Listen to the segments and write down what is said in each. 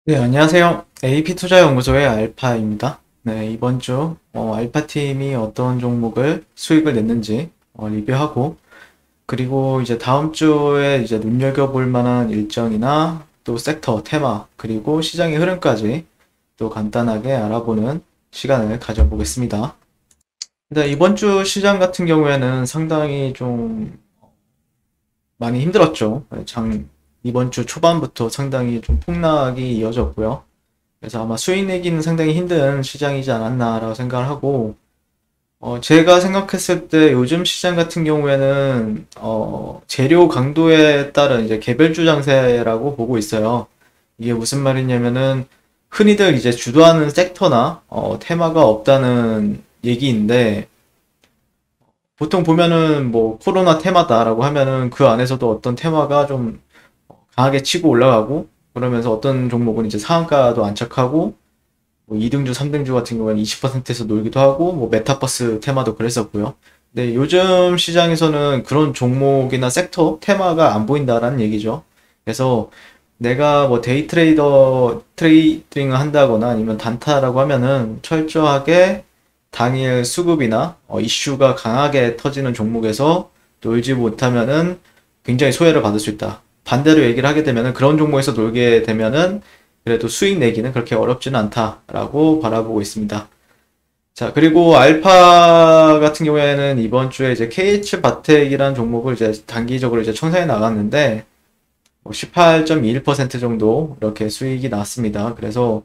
네, 안녕하세요. AP투자연구소의 알파입니다. 네, 이번 주 알파팀이 어떤 종목을 수익을 냈는지 리뷰하고, 그리고 이제 다음 주에 이제 눈여겨볼 만한 일정이나 또 섹터, 테마, 그리고 시장의 흐름까지 또 간단하게 알아보는 시간을 가져보겠습니다. 근데 이번 주 시장 같은 경우에는 상당히 좀 많이 힘들었죠. 이번 주 초반부터 상당히 좀 폭락이 이어졌고요. 그래서 아마 수익 내기는 상당히 힘든 시장이지 않았나라고 생각을 하고, 제가 생각했을 때 요즘 시장 같은 경우에는, 재료 강도에 따른 이제 개별주 장세라고 보고 있어요. 이게 무슨 말이냐면은, 흔히들 이제 주도하는 섹터나, 테마가 없다는 얘기인데, 보통 보면은 뭐 코로나 테마다라고 하면은 그 안에서도 어떤 테마가 좀 강하게 치고 올라가고, 그러면서 어떤 종목은 이제 상한가도 안착하고, 뭐 2등주, 3등주 같은 경우에는 20%에서 놀기도 하고, 뭐 메타버스 테마도 그랬었고요. 근데 요즘 시장에서는 그런 종목이나 섹터, 테마가 안 보인다라는 얘기죠. 그래서 내가 뭐 트레이딩을 한다거나 아니면 단타라고 하면은 철저하게 당일 수급이나 이슈가 강하게 터지는 종목에서 놀지 못하면은 굉장히 소외를 받을 수 있다. 반대로 얘기를 하게 되면은 그런 종목에서 놀게 되면은 그래도 수익 내기는 그렇게 어렵지는 않다라고 바라보고 있습니다. 자, 그리고 알파 같은 경우에는 이번 주에 이제 KH 바텍이라는 종목을 이제 단기적으로 이제 청산해 나갔는데 18.21% 정도 이렇게 수익이 났습니다. 그래서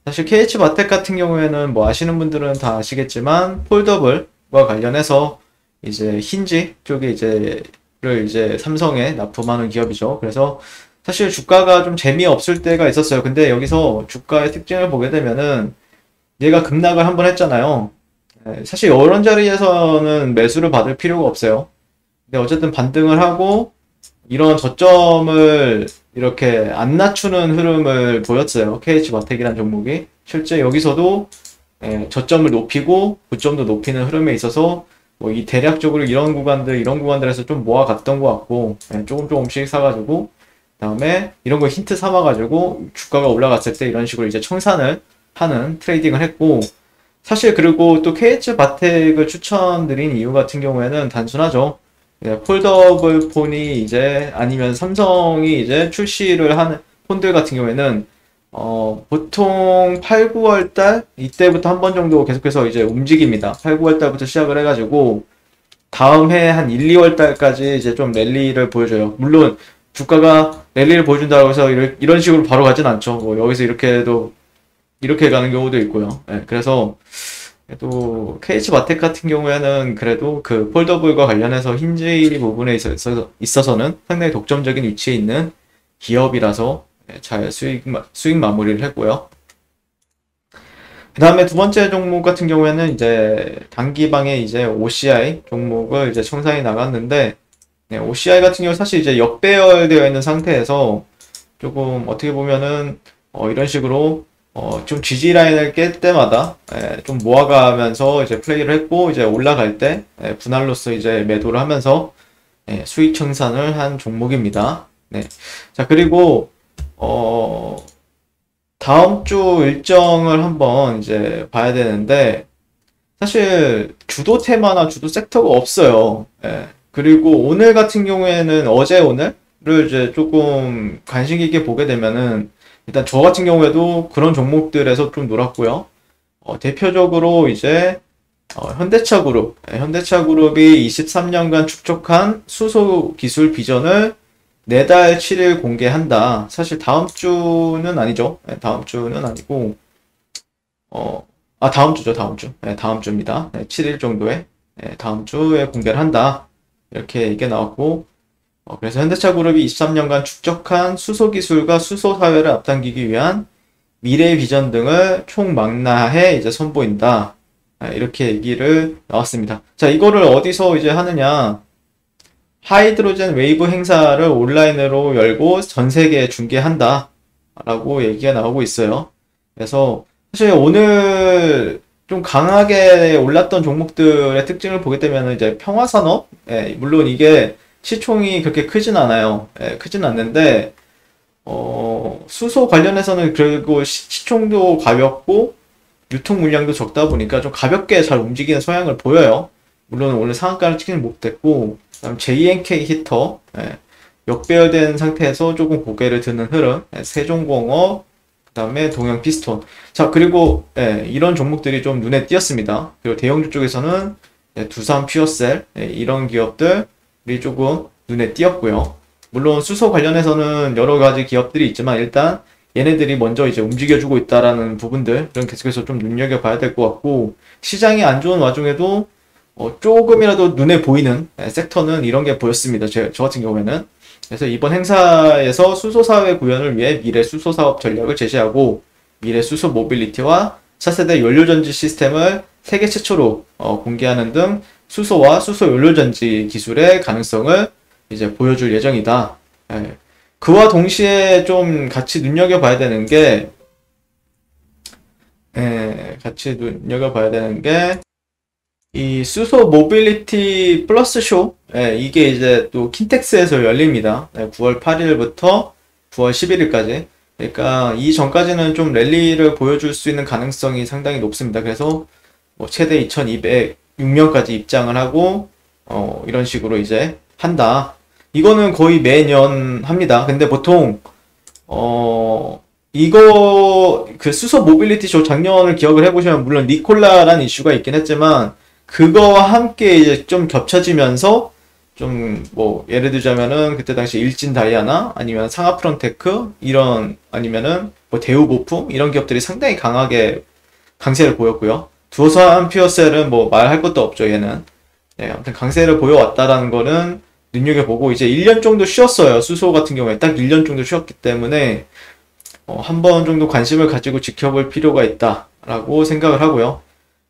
사실 KH 바텍 같은 경우에는 뭐 아시는 분들은 다 아시겠지만 폴더블과 관련해서 이제 힌지 쪽에 이제를 이제 삼성에 납품하는 기업이죠. 그래서 사실 주가가 좀 재미없을 때가 있었어요. 근데 여기서 주가의 특징을 보게 되면은 얘가 급락을 한번 했잖아요. 사실 이런 자리에서는 매수를 받을 필요가 없어요. 근데 어쨌든 반등을 하고 이런 저점을 이렇게 안 낮추는 흐름을 보였어요. KH마텍이라는 종목이. 실제 여기서도 저점을 높이고 고점도 높이는 흐름에 있어서 뭐 이 대략적으로 이런 구간들에서 좀 모아갔던 것 같고 조금씩 사가지고 그다음에 이런 거 힌트 삼아가지고 주가가 올라갔을 때 이런 식으로 이제 청산을 하는 트레이딩을 했고 사실 그리고 또 KH바텍을 추천드린 이유 같은 경우에는 단순하죠. 폴더블 폰이 이제 아니면 삼성이 이제 출시를 하는 폰들 같은 경우에는 보통 8, 9월 달 이때부터 한 번 정도 계속해서 이제 움직입니다. 8, 9월 달부터 시작을 해가지고 다음 해 한 1, 2월 달까지 이제 좀 랠리를 보여줘요. 물론 주가가 랠리를 보여준다고 해서 이런 식으로 바로 가진 않죠. 뭐 여기서 이렇게 가는 경우도 있고요. 그래서 또 KH마텍 같은 경우에는 그래도 그 폴더블과 관련해서 힌지 부분에 있어서는 상당히 독점적인 위치에 있는 기업이라서 잘 수익 마무리를 했고요. 그 다음에 두 번째 종목 같은 경우에는 이제 단기방에 이제 OCI 종목을 이제 청산이 나갔는데 OCI 같은 경우 사실 이제 역배열되어 있는 상태에서 조금 어떻게 보면은 이런 식으로 좀 지지 라인을 깰 때마다 좀 모아가면서 이제 플레이를 했고 이제 올라갈 때 분할로서 이제 매도를 하면서 수익 청산을 한 종목입니다. 네. 자, 그리고 어 다음 주 일정을 한번 이제 봐야 되는데 사실 주도 테마나 주도 섹터가 없어요. 그리고 오늘 같은 경우에는 어제 오늘을 이제 조금 관심 있게 보게 되면은 일단 저 같은 경우에도 그런 종목들에서 좀 놀았고요. 대표적으로 이제 현대차 그룹이 23년간 축적한 수소 기술 비전을 내달 7일 공개한다. 사실 다음 주는 아니죠. 다음 주는 아니고 다음 주죠, 다음 주. 다음 주입니다. 7일 정도에 다음 주에 공개를 한다. 이렇게 얘기가 나왔고 그래서 현대차 그룹이 23년간 축적한 수소 기술과 수소 사회를 앞당기기 위한 미래 비전 등을 총망라해 이제 선보인다. 이렇게 얘기를 나왔습니다. 자, 이거를 어디서 이제 하느냐? 하이드로젠 웨이브 행사를 온라인으로 열고 전 세계에 중계한다. 라고 얘기가 나오고 있어요. 그래서 사실 오늘 좀 강하게 올랐던 종목들의 특징을 보게 되면 이제 평화산업, 물론 이게 시총이 그렇게 크진 않아요. 크진 않는데 수소 관련해서는 그리고 시총도 가볍고 유통 물량도 적다 보니까 좀 가볍게 잘 움직이는 성향을 보여요. 물론 오늘 상한가를 찍지는 못했고, 그다음 JNK 히터, 역배열된 상태에서 조금 고개를 드는 흐름, 세종공업, 그다음에 동양 피스톤. 자, 그리고 이런 종목들이 좀 눈에 띄었습니다. 그리고 대형주 쪽에서는 두산 퓨어셀, 이런 기업들이 조금 눈에 띄었고요. 물론 수소 관련해서는 여러 가지 기업들이 있지만 일단 얘네들이 먼저 이제 움직여주고 있다라는 부분들, 그런 계속해서 좀 눈여겨봐야 될 것 같고, 시장이 안 좋은 와중에도 조금이라도 눈에 보이는 섹터는 이런 게 보였습니다. 저 같은 경우에는. 그래서 이번 행사에서 수소사업의 구현을 위해 미래 수소사업 전략을 제시하고, 미래 수소 모빌리티와 차세대 연료전지 시스템을 세계 최초로 공개하는 등 수소와 수소 연료전지 기술의 가능성을 이제 보여줄 예정이다. 그와 동시에 좀 같이 눈여겨봐야 되는 게, 이 수소 모빌리티 플러스 쇼, 이게 이제 또 킨텍스에서 열립니다. 9월 8일부터 9월 11일까지. 그러니까 이 전까지는 좀 랠리를 보여줄 수 있는 가능성이 상당히 높습니다. 그래서 뭐 최대 2206명까지 입장을 하고, 이런 식으로 이제 한다. 이거는 거의 매년 합니다. 근데 보통, 그 수소 모빌리티 쇼 작년을 기억을 해보시면, 물론 니콜라라는 이슈가 있긴 했지만, 그거와 함께 이제 좀 겹쳐지면서, 좀, 뭐, 예를 들자면은, 그때 당시 일진 다이아나, 아니면 상하프론테크, 아니면은, 뭐, 대우보품, 이런 기업들이 상당히 강하게 강세를 보였고요. 두산 퓨어셀은 뭐, 말할 것도 없죠, 얘는. 아무튼 강세를 보여왔다라는 거는, 눈여겨보고, 이제 1년 정도 쉬었어요. 수소 같은 경우에 딱 1년 정도 쉬었기 때문에, 한 번 정도 관심을 가지고 지켜볼 필요가 있다라고 생각을 하고요.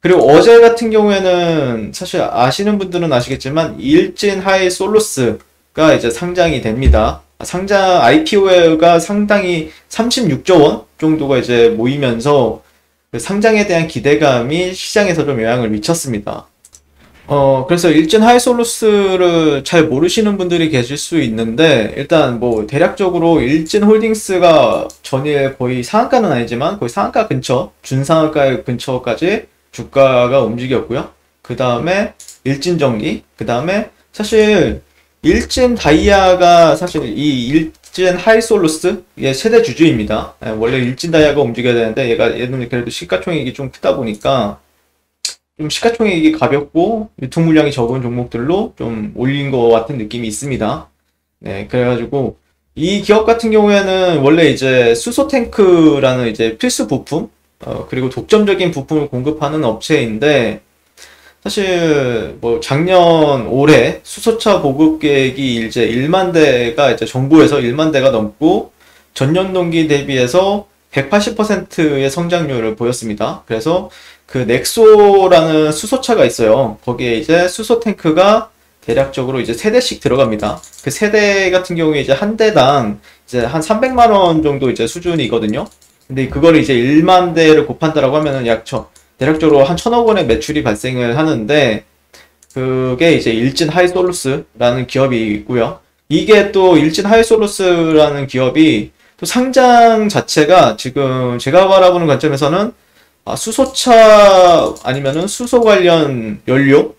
그리고 어제 같은 경우에는 사실 아시는 분들은 아시겠지만 일진 하이 솔루스가 이제 상장이 됩니다. 상장 IPO가 상당히 36조 원 정도가 이제 모이면서 그 상장에 대한 기대감이 시장에서 좀 영향을 미쳤습니다. 그래서 일진 하이솔루스를 잘 모르시는 분들이 계실 수 있는데, 일단 뭐, 대략적으로 일진 홀딩스가 전일 거의 상한가는 아니지만, 거의 상한가 근처, 준상한가 근처까지 주가가 움직였고요. 그 다음에 일진전기, 그 다음에 사실 일진 다이아가 사실 이 일진 하이솔루스의 최대 주주입니다. 원래 일진 다이아가 움직여야 되는데, 얘는 그래도 시가총액이 좀 크다 보니까, 좀 시가총액이 가볍고 유통 물량이 적은 종목들로 좀 올린 것 같은 느낌이 있습니다. 그래가지고 이 기업 같은 경우에는 원래 이제 수소 탱크라는 이제 필수 부품, 그리고 독점적인 부품을 공급하는 업체인데, 사실 뭐 작년 올해 수소차 보급 계획이 이제 1만 대가 이제 정부에서 1만 대가 넘고 전년 동기 대비해서 180%의 성장률을 보였습니다. 그래서 그 넥소라는 수소차가 있어요. 거기에 이제 수소 탱크가 대략적으로 이제 3대씩 들어갑니다. 그 3대 같은 경우에 이제 한 대당 이제 한 300만 원 정도 이제 수준이거든요. 근데 그거를 이제 1만 대를 곱한다라고 하면은 대략적으로 한 1,000억 원의 매출이 발생을 하는데, 그게 이제 일진 하이솔루스라는 기업이 있고요. 이게 또 일진 하이솔루스라는 기업이 또 상장 자체가 지금 제가 바라보는 관점에서는 수소차 아니면은 수소 관련 연료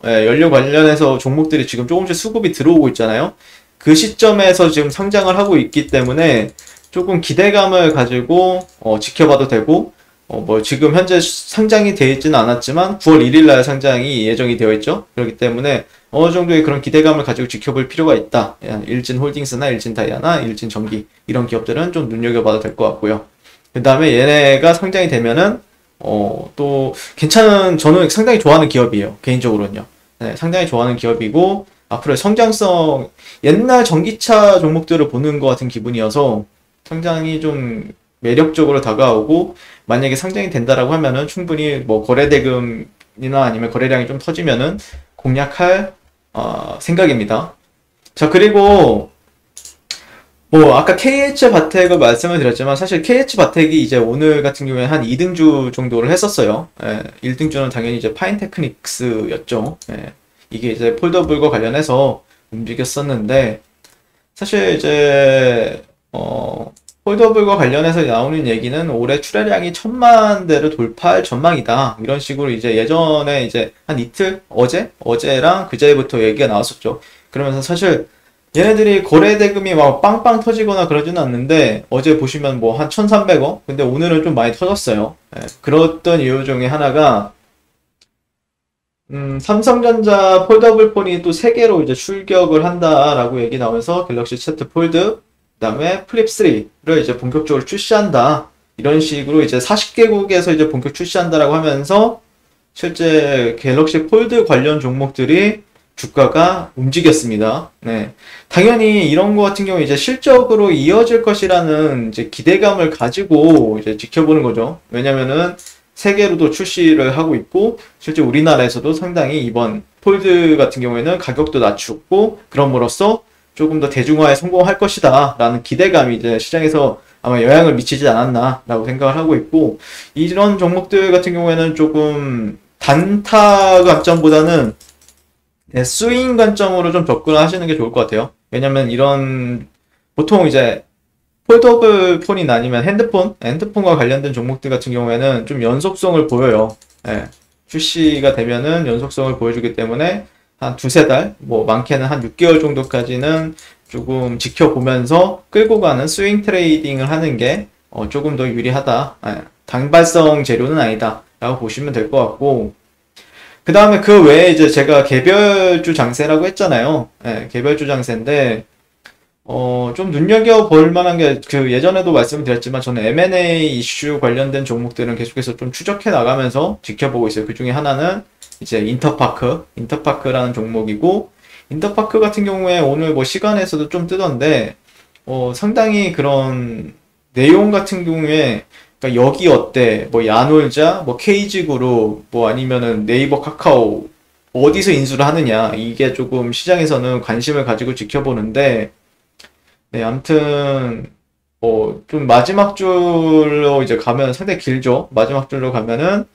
관련해서 종목들이 지금 조금씩 수급이 들어오고 있잖아요. 그 시점에서 지금 상장을 하고 있기 때문에 조금 기대감을 가지고 지켜봐도 되고, 뭐 지금 현재 상장이 되어 있지는 않았지만 9월 1일 날 상장이 예정이 되어 있죠. 그렇기 때문에 어느 정도의 그런 기대감을 가지고 지켜볼 필요가 있다. 일진 홀딩스나 일진 다이아나 일진 전기 이런 기업들은 좀 눈여겨봐도 될 것 같고요. 그 다음에 얘네가 상장이 되면은 또 저는 상당히 좋아하는 기업이에요. 개인적으로는요. 상당히 좋아하는 기업이고 앞으로의 성장성, 옛날 전기차 종목들을 보는 것 같은 기분이어서 상당히 좀 매력적으로 다가오고, 만약에 상장이 된다라고 하면은 충분히 뭐 거래대금이나 아니면 거래량이 좀 터지면은 공략할 생각입니다. 자, 그리고 뭐 아까 KH 바텍을 말씀을 드렸지만 사실 KH 바텍이 이제 오늘 같은 경우에 한 2등주 정도를 했었어요. 1등주는 당연히 이제 파인테크닉스였죠. 이게 이제 폴더블과 관련해서 움직였었는데, 사실 이제 폴더블과 관련해서 나오는 얘기는 올해 출하량이 1000만 대를 돌파할 전망이다. 이런 식으로 이제 예전에 이제 한 이틀? 어제랑 그제부터 얘기가 나왔었죠. 그러면서 사실 얘네들이 거래 대금이 막 빵빵 터지거나 그러지는 않는데 어제 보시면 뭐 한 1300억? 근데 오늘은 좀 많이 터졌어요. 예, 그랬던 이유 중에 하나가 삼성전자 폴더블 폰이 또 3개로 이제 출격을 한다라고 얘기 나오면서 갤럭시 Z 폴드, 그다음에 플립 3를 이제 본격적으로 출시한다. 이런 식으로 이제 40개국에서 이제 본격 출시한다라고 하면서 실제 갤럭시 폴드 관련 종목들이 주가가 움직였습니다. 네. 당연히 이런 거 같은 경우 이제 실적으로 이어질 것이라는 이제 기대감을 가지고 이제 지켜보는 거죠. 왜냐면은 세계로도 출시를 하고 있고 실제 우리나라에서도 상당히 이번 폴드 같은 경우에는 가격도 낮추고 그럼으로써 조금 더 대중화에 성공할 것이다 라는 기대감이 이제 시장에서 아마 영향을 미치지 않았나 라고 생각을 하고 있고, 이런 종목들 같은 경우에는 조금 단타 관점보다는 스윙 관점으로 좀 접근하시는 게 좋을 것 같아요. 왜냐면 이런 보통 이제 폴더블 폰이나 아니면 핸드폰과 관련된 종목들 같은 경우에는 좀 연속성을 보여요. 예. 출시가 되면은 연속성을 보여주기 때문에 한 두세 달, 뭐 많게는 한 6개월 정도까지는 조금 지켜보면서 끌고 가는 스윙 트레이딩을 하는 게 조금 더 유리하다. 예. 단발성 재료는 아니다. 라고 보시면 될 것 같고, 그 다음에 그 외에 이제 제가 개별주 장세라고 했잖아요. 예, 개별주 장세인데, 좀 눈여겨볼 만한 게, 예전에도 말씀드렸지만, 저는 M&A 이슈 관련된 종목들은 계속해서 좀 추적해 나가면서 지켜보고 있어요. 그 중에 하나는 이제 인터파크라는 종목이고, 인터파크 같은 경우에 오늘 뭐 시간에서도 좀 뜨던데, 상당히 그런 내용 같은 경우에, 그러니까 여기 어때, 뭐 야놀자, 뭐 KG그룹, 뭐 아니면은 네이버 카카오, 어디서 인수를 하느냐, 이게 조금 시장에서는 관심을 가지고 지켜보는데, 네, 아무튼, 좀 마지막 줄로 이제 가면 상당히 길죠. 마지막 줄로 가면은,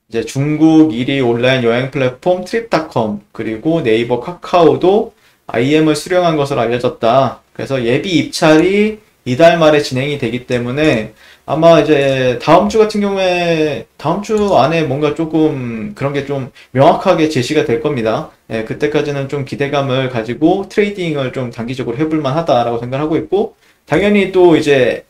이제 중국 1위 온라인 여행 플랫폼 트립닷컴, 그리고 네이버 카카오도 IM을 수령한 것으로 알려졌다. 그래서 예비 입찰이 이달 말에 진행이 되기 때문에, 아마 이제 다음 주 같은 경우에, 다음 주 안에 뭔가 조금 그런 게 좀 명확하게 제시가 될 겁니다. 예, 그때까지는 좀 기대감을 가지고 트레이딩을 좀 단기적으로 해볼 만하다라고 생각하고 있고, 당연히 또 이제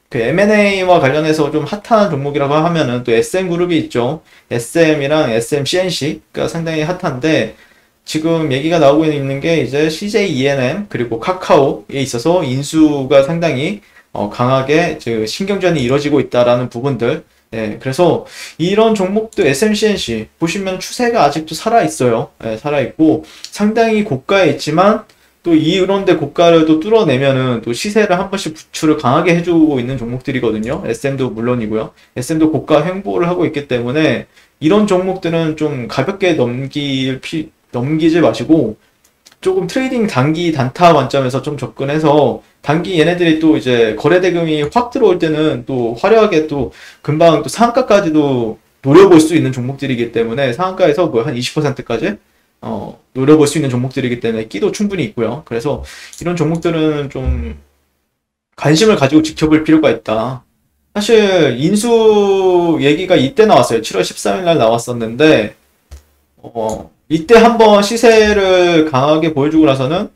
그 M&A와 관련해서 좀 핫한 종목이라고 하면은 또 SM그룹이 있죠. SM이랑 SMCNC가 상당히 핫한데, 지금 얘기가 나오고 있는 게 이제 CJ ENM 그리고 카카오에 있어서 인수가 상당히 강하게 신경전이 이루어지고 있다라는 부분들. 예, 그래서 이런 종목도 SMCNC 보시면 추세가 아직도 살아 있어요. 예, 살아 있고 상당히 고가에 있지만 또 이런데 고가를 또 뚫어내면은 또 시세를 한 번씩 부추를 강하게 해주고 있는 종목들이거든요. SM도 물론이고요. SM도 고가 횡보를 하고 있기 때문에 이런 종목들은 좀 가볍게 넘기지 마시고 조금 트레이딩 단기 단타 관점에서 좀 접근해서 단기 얘네들이 또 이제 거래 대금이 확 들어올 때는 또 화려하게 또 금방 또 상한가까지도 노려볼 수 있는 종목들이기 때문에 상한가에서 뭐 한 20%까지 노려볼 수 있는 종목들이기 때문에 끼도 충분히 있고요. 그래서 이런 종목들은 좀 관심을 가지고 지켜볼 필요가 있다. 사실 인수 얘기가 이때 나왔어요. 7월 13일 날 나왔었는데 이때 한번 시세를 강하게 보여주고 나서는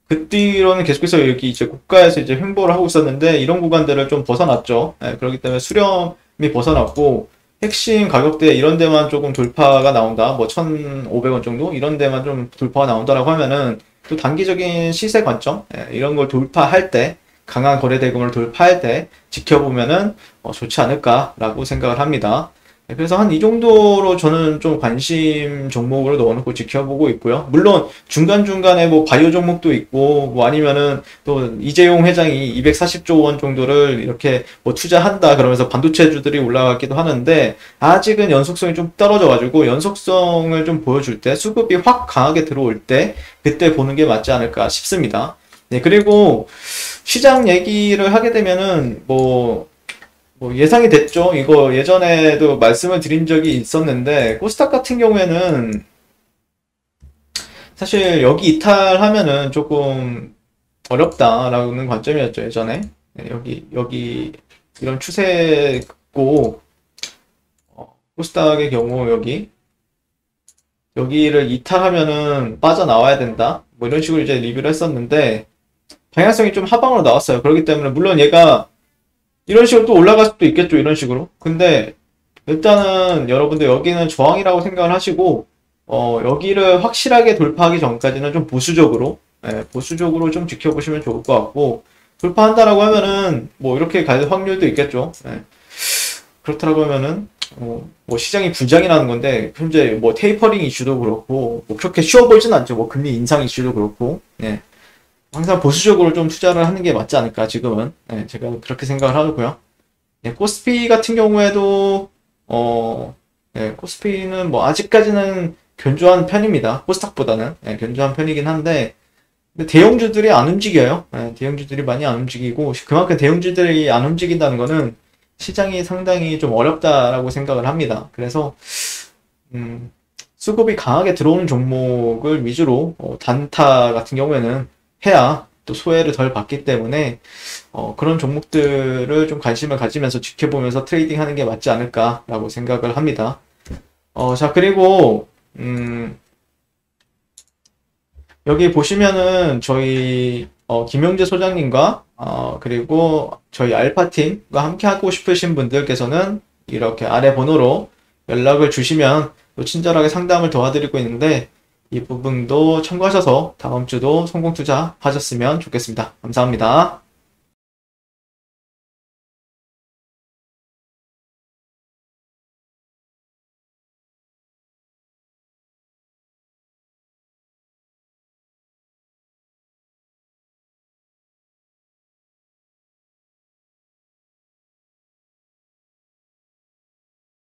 그 뒤로는 계속해서 여기 이제 고가에서 이제 횡보를 하고 있었는데 이런 구간들을 좀 벗어났죠. 네, 그렇기 때문에 수렴이 벗어났고 핵심 가격대 이런 데만 조금 돌파가 나온다. 뭐 1,500원 정도 이런 데만 좀 돌파가 나온다라고 하면은 또 단기적인 시세 관점 이런 걸 돌파할 때 강한 거래 대금을 돌파할 때 지켜보면은 좋지 않을까라고 생각을 합니다. 그래서 한 이 정도로 저는 좀 관심 종목으로 넣어놓고 지켜보고 있고요. 물론 중간중간에 뭐 바이오 종목도 있고 뭐 아니면은 또 이재용 회장이 240조 원 정도를 이렇게 뭐 투자한다 그러면서 반도체주들이 올라갔기도 하는데 아직은 연속성이 좀 떨어져가지고 연속성을 좀 보여줄 때 수급이 확 강하게 들어올 때 그때 보는 게 맞지 않을까 싶습니다. 네, 그리고 시장 얘기를 하게 되면은 뭐 예상이 됐죠. 이거 예전에도 말씀을 드린 적이 있었는데 코스닥 같은 경우에는 사실 여기 이탈하면은 조금 어렵다라는 관점이었죠, 예전에. 네, 여기 이런 추세고 코스닥의 경우 여기를 이탈하면은 빠져나와야 된다. 뭐 이런 식으로 이제 리뷰를 했었는데 방향성이 좀 하방으로 나왔어요. 그렇기 때문에 물론 얘가 이런 식으로 또 올라갈 수도 있겠죠. 이런 식으로. 근데 일단은 여러분들 여기는 저항이라고 생각을 하시고 여기를 확실하게 돌파하기 전까지는 좀 보수적으로 좀 지켜보시면 좋을 것 같고 돌파한다라고 하면은 뭐 이렇게 갈 확률도 있겠죠. 그렇다고 하면은 뭐 시장이 분장이 나는 건데 현재 뭐 테이퍼링 이슈도 그렇고 뭐 그렇게 쉬워 보이진 않죠. 뭐 금리 인상 이슈도 그렇고 항상 보수적으로 좀 투자를 하는 게 맞지 않을까 지금은 제가 그렇게 생각을 하고요. 코스피 같은 경우에도 코스피는 뭐 아직까지는 견조한 편입니다. 코스닥보다는 견조한 편이긴 한데 근데 대형주들이 안 움직여요. 대형주들이 많이 안 움직이고 그만큼 대형주들이 안 움직인다는 거는 시장이 상당히 좀 어렵다라고 생각을 합니다. 그래서 수급이 강하게 들어오는 종목을 위주로 단타 같은 경우에는 해야 또 소외를 덜 받기 때문에 그런 종목들을 좀 관심을 가지면서 지켜보면서 트레이딩 하는 게 맞지 않을까라고 생각을 합니다. 자, 그리고 여기 보시면은 저희 김용재 소장님과 그리고 저희 알파팀과 함께 하고 싶으신 분들께서는 이렇게 아래 번호로 연락을 주시면 또 친절하게 상담을 도와드리고 있는데 이 부분도 참고하셔서 다음 주도 성공 투자 하셨으면 좋겠습니다. 감사합니다.